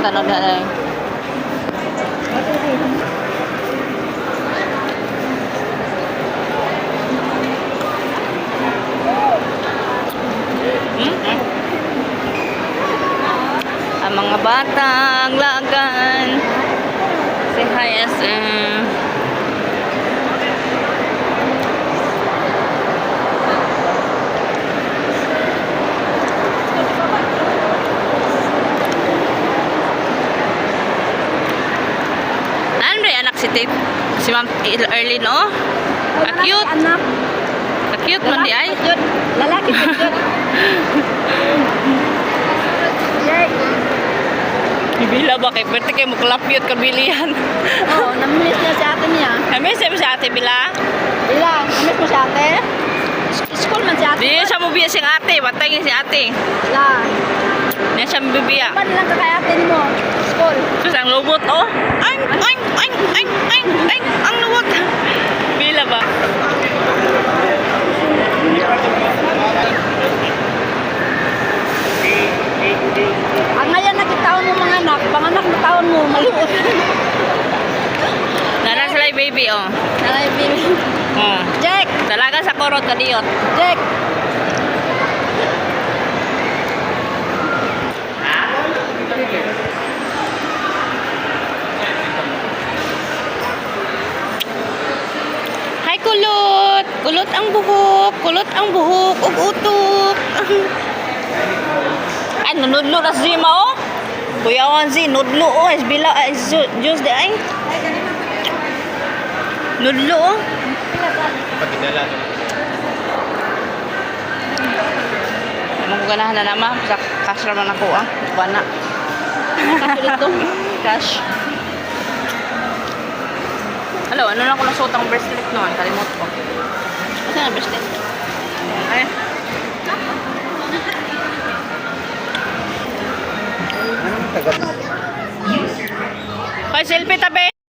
tanong na. Ang mga batang lagan. Say hi, SM. Si Tate, si Ma'am Erlyn, oh. Cute. Anak. Cute man di ay. Lalaki cute. Yay. Ibila ba kay pwede kayo makalapyot kabilihan. Oo, namilis niya si ate niya. Namiss mo si ate Bila? Bila, namilis mo si ate? School man si ate. Di siya mabiya si ate, batay niya si ate. La. Niya siya mabibiya. Paano lang ka kay ate ni mo? School. Tapos ang lubot, oh. Ay, ang lubot. Bila ba? Ang ngayon nakitaon mo mga anak, panganak na taon mo, maliit. Nana sila yung baby, oh. Nalay, baby. Oh. Jack! Talaga sa korot kadiyot. Jack! Hi, kulot! Kulot ang buhok! Kulot ang buhok! Ug-utok! Ay, nunudlo na si Zima, oh! Kuyawan si, nudlo, oh! Is bila, is juice di ay? Nudlo, oh! Ano ko ganahan na naman? Sa cash naman ako, ah. Bana. Kasi dito. Cash. Hello, ano lang ko nasuot ang bracelet noon? Kalimot ko. Kasi na bracelet? Ay. Hoy, selfie tabi!